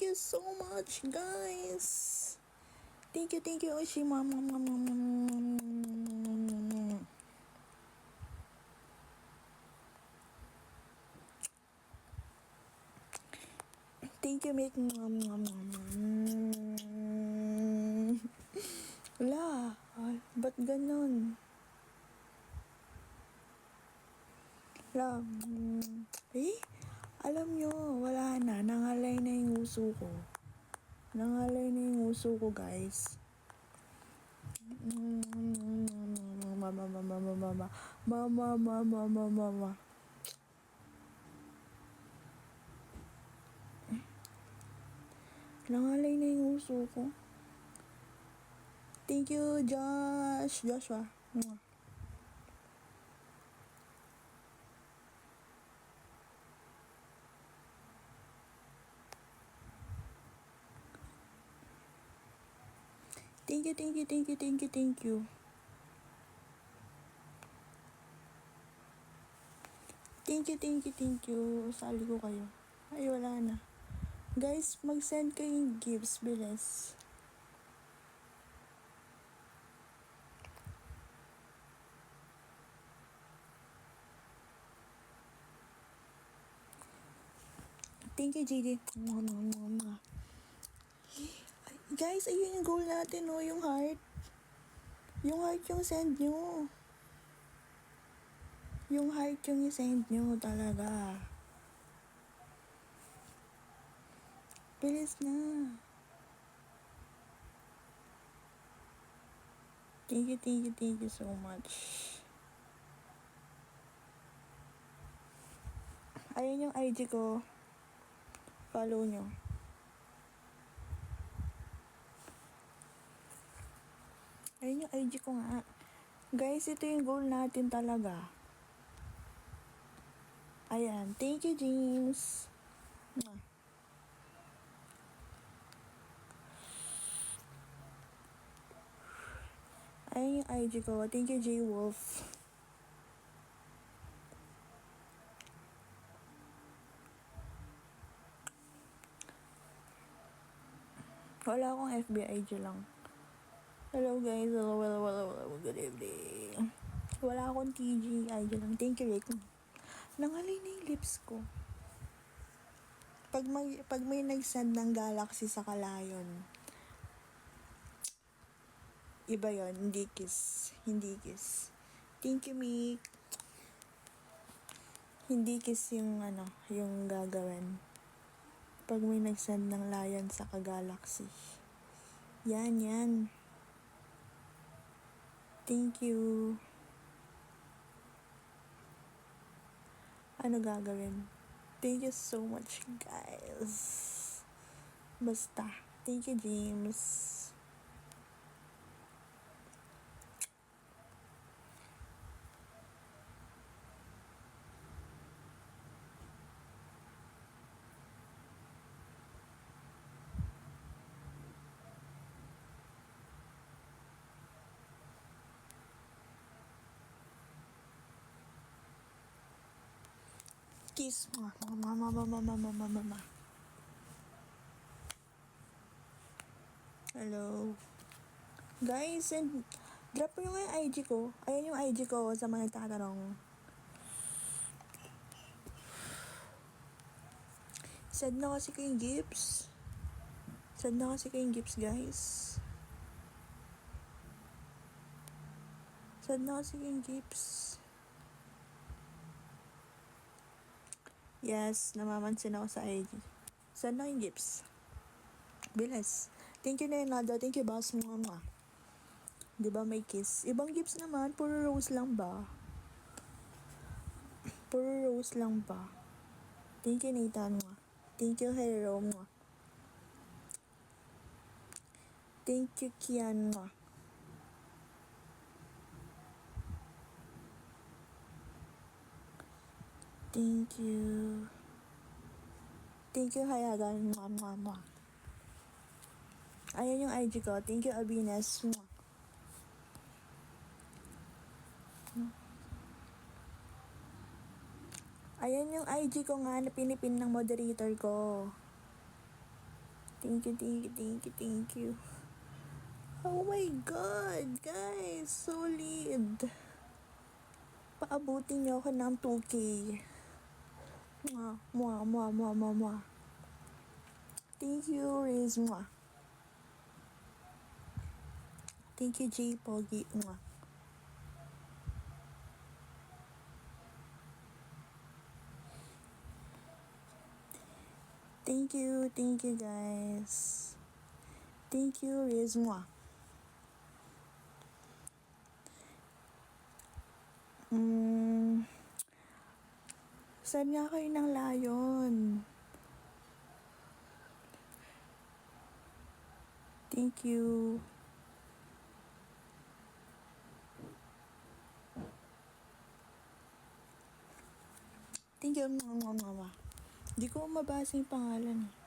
Thank you so much, guys. Thank you, Oshi. Mama. Thank you, Mick. Wala. Ay, ba't ganun? Wala. Alam nyo, wala na. Nangalay na yung uso ko. Guys. Mama. Nangalay na yung uso ko. Thank you, Joshua. Thank you. Thank you. Sali ko kayo. Ay, wala na. Guys, mag-send kayong gifts, bilis. Thank you, JD. Guys, ayun yung goal natin, oh, yung heart. Yung heart yung send nyo. Yung heart yung i-send nyo talaga. Bilis na. Thank you so much. Ayun yung IG ko. Follow nyo. Ayun yung IG ko nga. Guys, ito yung goal natin talaga. Ayan. Thank you, James. Ayun yung IG ko. Thank you, J Wolf. Wala akong FB IG lang. Hello guys. Hello. Good evening. Wala akong TG IG lang. Thank you, Rick. Nangalay na yung lips ko. Pag may nag-send ng galaxy sa kalayon, iba yon, hindi kiss. Thank you, Mick. Hindi kiss yung yung gagawin. Pag may nag-send ng lion sa ka-galaxy. Yan. Thank you. Ano gagawin? Thank you so much, guys. Basta. Thank you, James. Kiss mo. Mama. Hello. Guys, and drop mo yung IG ko. Ayan yung IG ko sa mga nagtatanong. Send na kasi kayong gifts. Guys. Send na kasi kayong gifts. Yes, namamansin ako sa IG. Send na yung gifts. Bilis. Thank you, Nenado. Thank you, boss mo. Diba may kiss? Ibang gifts naman, puro rose lang ba? Thank you, Nathan mo. Thank you, Hero mo. Thank you, Kian mo. Thank you, Hayagan. Ayan yung IG ko. Thank you, Abines. Ayan yung IG ko nga na pinipin ng moderator ko. Thank you, thank you, thank you, thank you. Oh my God, guys, solid. Paabutin niyo ako ng 2K. Mwah, mwah, mwah, mwah, mwah, mwah. Thank you, Riz. Mwah. Thank you, J. Pogi. Mwah. Thank you guys. Thank you, Riz. Mwah. Saan nga kayo ng layon? Thank you. Thank you. Mwah, mwah, mwah, mwah. Di ko mabasa yung pangalan eh.